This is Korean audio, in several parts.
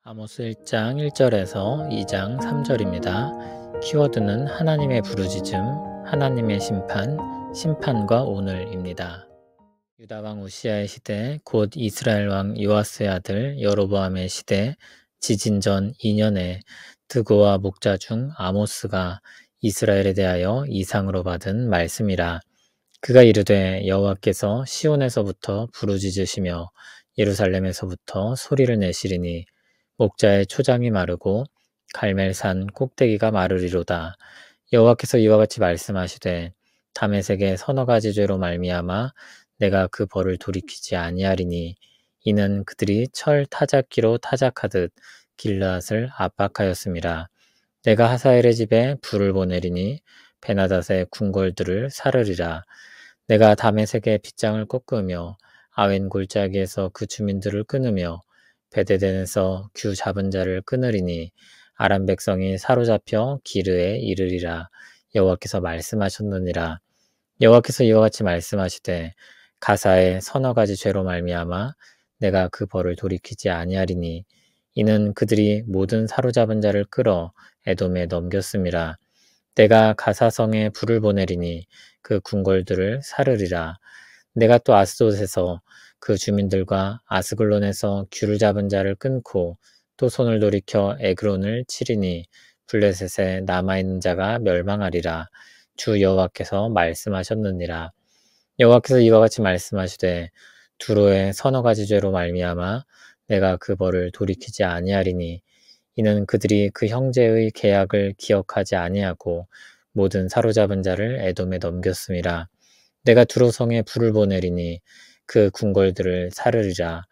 아모스 1장 1절에서 2장 3절입니다. 키워드는 하나님의 부르짖음, 하나님의 심판, 심판과 오늘입니다. 유다 왕 우시아의 시대, 곧 이스라엘 왕 요아스의 아들 여로보암의 시대, 지진 전 2년에 드고와 목자 중 아모스가 이스라엘에 대하여 이상으로 받은 말씀이라. 그가 이르되 여호와께서 시온에서부터 부르짖으시며 예루살렘에서부터 소리를 내시리니 목자의 초장이 마르고 갈멜산 꼭대기가 마르리로다. 여호와께서 이와 같이 말씀하시되 다메섹의 서너 가지 죄로 말미암아 내가 그 벌을 돌이키지 아니하리니 이는 그들이 철 타작기로 타작하듯 길르앗을 압박하였음이라. 내가 하사엘의 집에 불을 보내리니 베나닷의 궁궐들을 사르리라. 내가 다메섹의 빗장을 꺾으며 아웬 골짜기에서 그 주민들을 끊으며 베데덴에서 규 잡은 자를 끊으리니 아람 백성이 사로잡혀 기르에 이르리라. 여호와께서 말씀하셨느니라. 여호와께서 이와 같이 말씀하시되 가사의 서너 가지 죄로 말미암아 내가 그 벌을 돌이키지 아니하리니 이는 그들이 모든 사로잡은 자를 끌어 에돔에 넘겼음이라. 내가 가사성에 불을 보내리니 그 궁궐들을 사르리라. 내가 또 아스돗에서 그 주민들과 아스글론에서 귤을 잡은 자를 끊고 또 손을 돌이켜 에그론을 치리니 블레셋에 남아있는 자가 멸망하리라. 주 여호와께서 말씀하셨느니라. 여호와께서 이와 같이 말씀하시되 두로의 서너 가지 죄로 말미암아 내가 그 벌을 돌이키지 아니하리니 이는 그들이 그 형제의 계약을 기억하지 아니하고 모든 사로잡은 자를 에돔에 넘겼음이라. 내가 두로성에 불을 보내리니 그 궁궐들을 사르리라.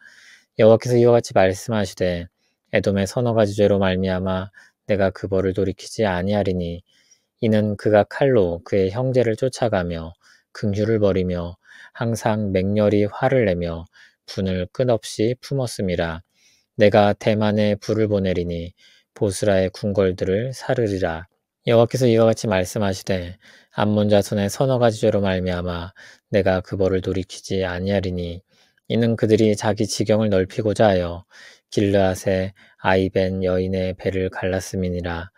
여호와께서 이와 같이 말씀하시되 에돔의 서너 가지 죄로 말미암아 내가 그 벌을 돌이키지 아니하리니 이는 그가 칼로 그의 형제를 쫓아가며 긍휼을 버리며 항상 맹렬히 화를 내며 분을 끝없이 품었음이라. 내가 대만에 불을 보내리니 보스라의 궁궐들을 사르리라. 여호와께서 이와 같이 말씀하시되 암몬 자손의 서너 가지 죄로 말미암아 내가 그 벌을 돌이키지 아니하리니 이는 그들이 자기 지경을 넓히고자 하여 길르앗의 아이벤 여인의 배를 갈랐음이니라.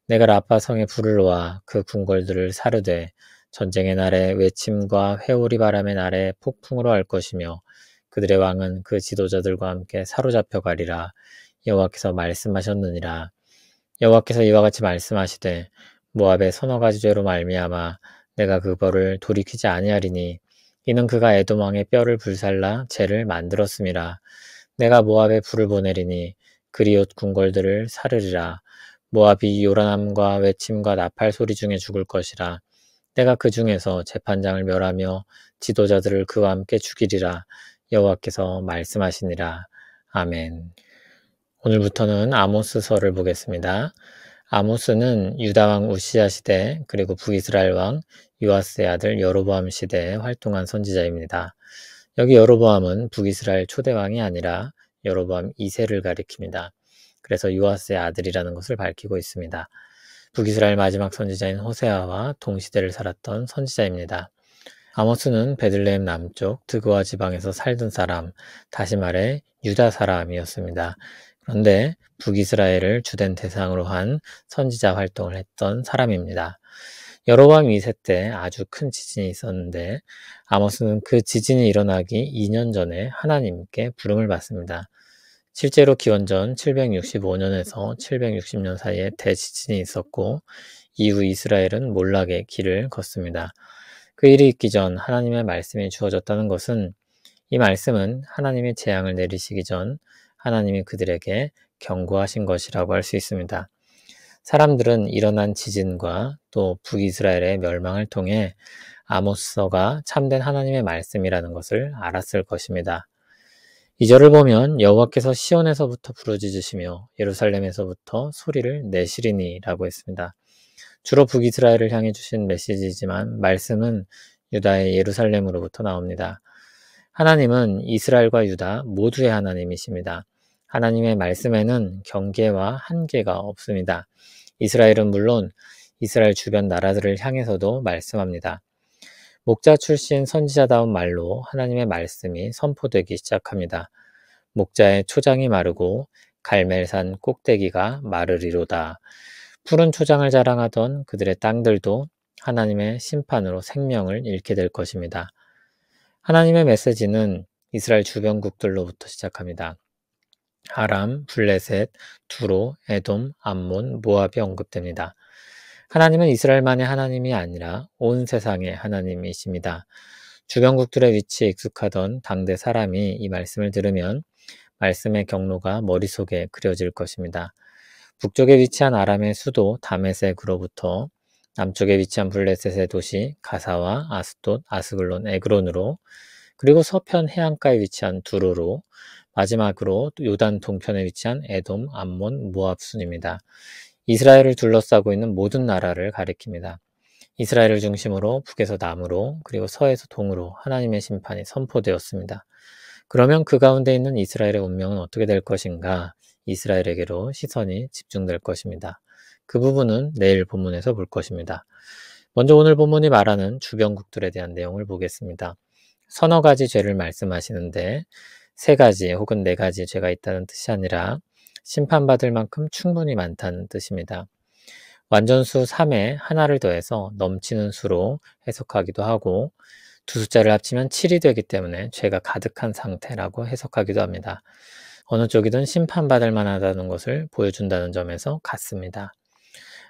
내가 라파 성에 불을 놓아 그 궁궐들을 사르되 전쟁의 날에 외침과 회오리 바람의 날에 폭풍으로 할 것이며 그들의 왕은 그 지도자들과 함께 사로잡혀 가리라. 여호와께서 말씀하셨느니라. 여호와께서 이와 같이 말씀하시되 모압의 서너 가지 죄로 말미암아 내가 그 벌을 돌이키지 아니하리니 이는 그가 에돔 왕의 뼈를 불살라 죄를 만들었음이라. 내가 모압에 불을 보내리니 그리옷 궁궐들을 사르리라. 모압이 요란함과 외침과 나팔 소리 중에 죽을 것이라. 내가 그 중에서 재판장을 멸하며 지도자들을 그와 함께 죽이리라. 여호와께서 말씀하시니라. 아멘. 오늘부터는 아모스서를 보겠습니다. 아모스는 유다 왕 우시아 시대 그리고 북이스라엘 왕 요아스의 아들 여로보암 시대에 활동한 선지자입니다. 여기 여로보암은 북이스라엘 초대 왕이 아니라 여로보암 2세를 가리킵니다. 그래서 요아스의 아들이라는 것을 밝히고 있습니다. 북이스라엘 마지막 선지자인 호세아와 동시대를 살았던 선지자입니다. 아모스는 베들레헴 남쪽 드그와 지방에서 살던 사람, 다시 말해 유다 사람이었습니다. 그런데 북이스라엘을 주된 대상으로 한 선지자 활동을 했던 사람입니다. 여로보암 2세 때 아주 큰 지진이 있었는데 아모스는 그 지진이 일어나기 2년 전에 하나님께 부름을 받습니다. 실제로 기원전 765년에서 760년 사이에 대지진이 있었고 이후 이스라엘은 몰락의 길을 걷습니다. 그 일이 있기 전 하나님의 말씀이 주어졌다는 것은 이 말씀은 하나님의 재앙을 내리시기 전 하나님이 그들에게 경고하신 것이라고 할 수 있습니다. 사람들은 일어난 지진과 또 북이스라엘의 멸망을 통해 아모스서가 참된 하나님의 말씀이라는 것을 알았을 것입니다. 2절을 보면 여호와께서 시온에서부터 부르짖으시며 예루살렘에서부터 소리를 내시리니 라고 했습니다. 주로 북이스라엘을 향해 주신 메시지이지만 말씀은 유다의 예루살렘으로부터 나옵니다. 하나님은 이스라엘과 유다 모두의 하나님이십니다. 하나님의 말씀에는 경계와 한계가 없습니다. 이스라엘은 물론 이스라엘 주변 나라들을 향해서도 말씀합니다. 목자 출신 선지자다운 말로 하나님의 말씀이 선포되기 시작합니다. 목자의 초장이 마르고 갈멜산 꼭대기가 마르리로다. 푸른 초장을 자랑하던 그들의 땅들도 하나님의 심판으로 생명을 잃게 될 것입니다. 하나님의 메시지는 이스라엘 주변국들로부터 시작합니다. 아람, 블레셋, 두로, 에돔, 암몬, 모압이 언급됩니다. 하나님은 이스라엘만의 하나님이 아니라 온 세상의 하나님이십니다. 주변국들의 위치에 익숙하던 당대 사람이 이 말씀을 들으면 말씀의 경로가 머릿속에 그려질 것입니다. 북쪽에 위치한 아람의 수도 다메섹으로부터 남쪽에 위치한 블레셋의 도시 가사와 아스돗, 아스글론, 에그론으로, 그리고 서편 해안가에 위치한 두로로, 마지막으로 요단 동편에 위치한 에돔, 암몬, 모압 순입니다. 이스라엘을 둘러싸고 있는 모든 나라를 가리킵니다. 이스라엘을 중심으로 북에서 남으로 그리고 서에서 동으로 하나님의 심판이 선포되었습니다. 그러면 그 가운데 있는 이스라엘의 운명은 어떻게 될 것인가? 이스라엘에게로 시선이 집중될 것입니다. 그 부분은 내일 본문에서 볼 것입니다. 먼저 오늘 본문이 말하는 주변국들에 대한 내용을 보겠습니다. 서너 가지 죄를 말씀하시는데 세 가지 혹은 네 가지 죄가 있다는 뜻이 아니라 심판받을 만큼 충분히 많다는 뜻입니다. 완전수 3에 하나를 더해서 넘치는 수로 해석하기도 하고 두 숫자를 합치면 7이 되기 때문에 죄가 가득한 상태라고 해석하기도 합니다. 어느 쪽이든 심판받을 만하다는 것을 보여준다는 점에서 같습니다.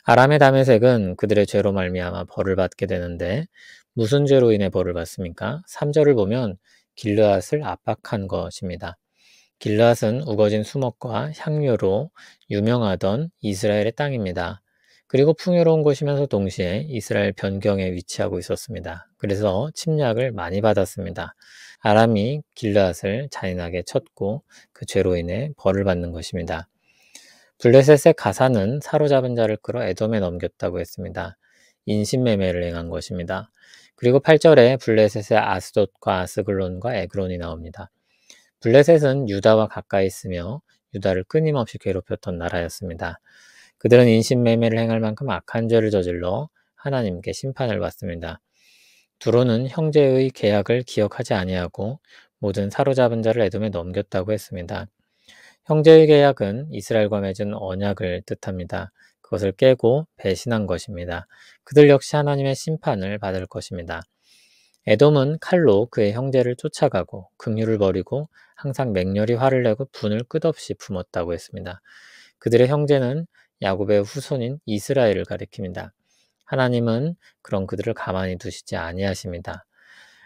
아람의 다메섹은 그들의 죄로 말미암아 벌을 받게 되는데 무슨 죄로 인해 벌을 받습니까? 3절을 보면 길르앗을 압박한 것입니다. 길르앗은 우거진 수목과 향료로 유명하던 이스라엘의 땅입니다. 그리고 풍요로운 곳이면서 동시에 이스라엘 변경에 위치하고 있었습니다. 그래서 침략을 많이 받았습니다. 아람이 길르앗을 잔인하게 쳤고 그 죄로 인해 벌을 받는 것입니다. 블레셋의 가사는 사로잡은 자를 끌어 에돔에 넘겼다고 했습니다. 인신매매를 행한 것입니다. 그리고 8절에 블레셋의 아스돗과 아스글론과 에그론이 나옵니다. 블레셋은 유다와 가까이 있으며 유다를 끊임없이 괴롭혔던 나라였습니다. 그들은 인신매매를 행할 만큼 악한 죄를 저질러 하나님께 심판을 받습니다. 두로는 형제의 계약을 기억하지 아니하고 모든 사로잡은 자를 에돔에 넘겼다고 했습니다. 형제의 계약은 이스라엘과 맺은 언약을 뜻합니다. 그것을 깨고 배신한 것입니다. 그들 역시 하나님의 심판을 받을 것입니다. 에돔은 칼로 그의 형제를 쫓아가고 긍휼을 버리고 항상 맹렬히 화를 내고 분을 끝없이 품었다고 했습니다. 그들의 형제는 야곱의 후손인 이스라엘을 가리킵니다. 하나님은 그런 그들을 가만히 두시지 아니하십니다.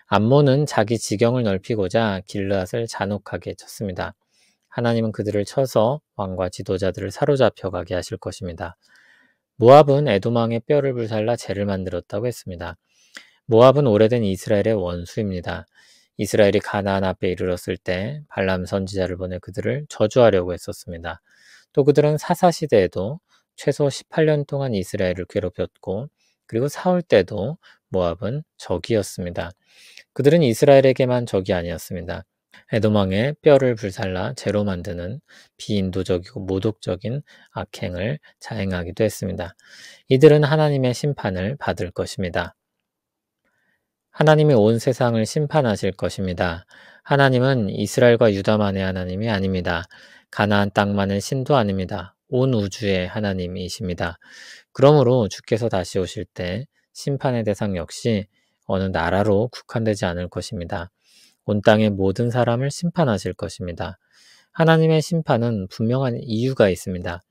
암몬은 자기 지경을 넓히고자 길르앗을 잔혹하게 쳤습니다. 하나님은 그들을 쳐서 왕과 지도자들을 사로잡혀 가게 하실 것입니다. 모압은 에돔 왕의 뼈를 불살라 죄를 만들었다고 했습니다. 모압은 오래된 이스라엘의 원수입니다. 이스라엘이 가나안 앞에 이르렀을 때 발람 선지자를 보내 그들을 저주하려고 했었습니다. 또 그들은 사사 시대에도 최소 18년 동안 이스라엘을 괴롭혔고 그리고 사울 때도 모압은 적이었습니다. 그들은 이스라엘에게만 적이 아니었습니다. 에돔 왕의 뼈를 불살라 재로 만드는 비인도적이고 모독적인 악행을 자행하기도 했습니다. 이들은 하나님의 심판을 받을 것입니다. 하나님이 온 세상을 심판하실 것입니다. 하나님은 이스라엘과 유다만의 하나님이 아닙니다. 가나안 땅만의 신도 아닙니다. 온 우주의 하나님이십니다. 그러므로 주께서 다시 오실 때 심판의 대상 역시 어느 나라로 국한되지 않을 것입니다. 온 땅의 모든 사람을 심판하실 것입니다. 하나님의 심판은 분명한 이유가 있습니다.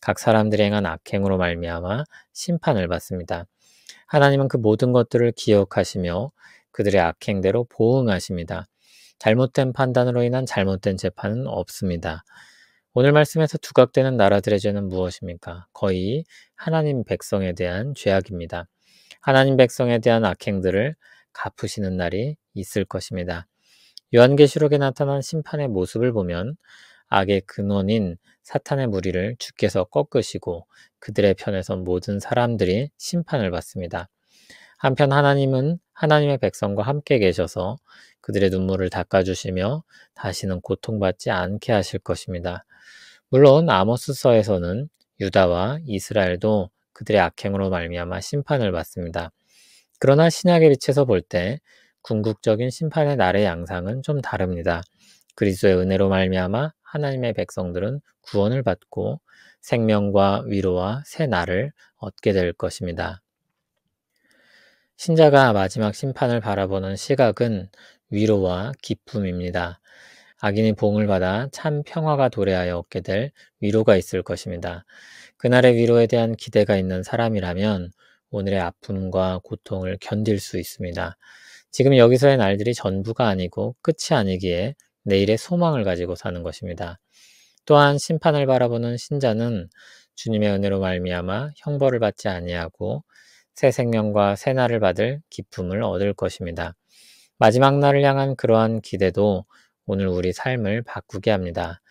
각 사람들이 행한 악행으로 말미암아 심판을 받습니다. 하나님은 그 모든 것들을 기억하시며 그들의 악행대로 보응하십니다. 잘못된 판단으로 인한 잘못된 재판은 없습니다. 오늘 말씀에서 두각되는 나라들의 죄는 무엇입니까? 거의 하나님 백성에 대한 죄악입니다. 하나님 백성에 대한 악행들을 갚으시는 날이 있을 것입니다. 요한계시록에 나타난 심판의 모습을 보면 악의 근원인 사탄의 무리를 주께서 꺾으시고 그들의 편에선 모든 사람들이 심판을 받습니다. 한편 하나님은 하나님의 백성과 함께 계셔서 그들의 눈물을 닦아주시며 다시는 고통받지 않게 하실 것입니다. 물론 아모스서에서는 유다와 이스라엘도 그들의 악행으로 말미암아 심판을 받습니다. 그러나 신약의 빛에서 볼 때 궁극적인 심판의 날의 양상은 좀 다릅니다. 그리스도의 은혜로 말미암아 하나님의 백성들은 구원을 받고 생명과 위로와 새 날을 얻게 될 것입니다. 신자가 마지막 심판을 바라보는 시각은 위로와 기쁨입니다. 악인이 보응을 받아 참 평화가 도래하여 얻게 될 위로가 있을 것입니다. 그날의 위로에 대한 기대가 있는 사람이라면 오늘의 아픔과 고통을 견딜 수 있습니다. 지금 여기서의 날들이 전부가 아니고 끝이 아니기에 내일의 소망을 가지고 사는 것입니다. 또한 심판을 바라보는 신자는 주님의 은혜로 말미암아 형벌을 받지 아니하고 새 생명과 새 날을 받을 기쁨을 얻을 것입니다. 마지막 날을 향한 그러한 기대도 오늘 우리 삶을 바꾸게 합니다.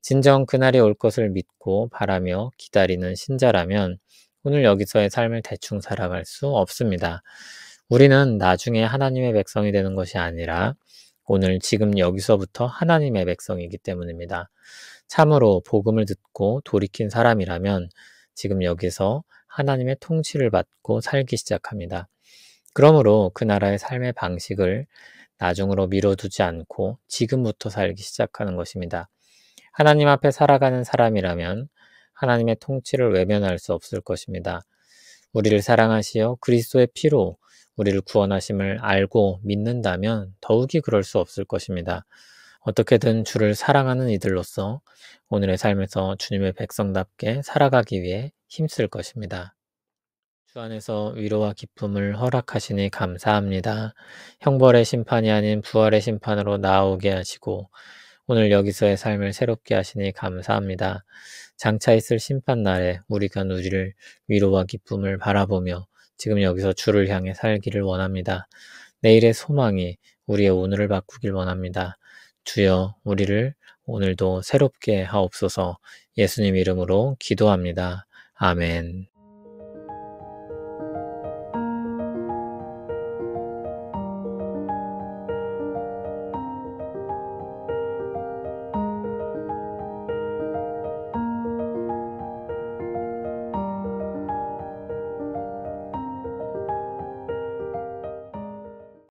진정 그날이 올 것을 믿고 바라며 기다리는 신자라면 오늘 여기서의 삶을 대충 살아갈 수 없습니다. 우리는 나중에 하나님의 백성이 되는 것이 아니라 오늘 지금 여기서부터 하나님의 백성이기 때문입니다. 참으로 복음을 듣고 돌이킨 사람이라면 지금 여기서 하나님의 통치를 받고 살기 시작합니다. 그러므로 그 나라의 삶의 방식을 나중으로 미뤄두지 않고 지금부터 살기 시작하는 것입니다. 하나님 앞에 살아가는 사람이라면 하나님의 통치를 외면할 수 없을 것입니다. 우리를 사랑하시어 그리스도의 피로 우리를 구원하심을 알고 믿는다면 더욱이 그럴 수 없을 것입니다. 어떻게든 주를 사랑하는 이들로서 오늘의 삶에서 주님의 백성답게 살아가기 위해 힘쓸 것입니다. 주 안에서 위로와 기쁨을 허락하시니 감사합니다. 형벌의 심판이 아닌 부활의 심판으로 나아오게 하시고 오늘 여기서의 삶을 새롭게 하시니 감사합니다. 장차 있을 심판날에 우리가 우리를 위로와 기쁨을 바라보며 지금 여기서 주를 향해 살기를 원합니다. 내일의 소망이 우리의 오늘을 바꾸길 원합니다. 주여 우리를 오늘도 새롭게 하옵소서. 예수님 이름으로 기도합니다. 아멘.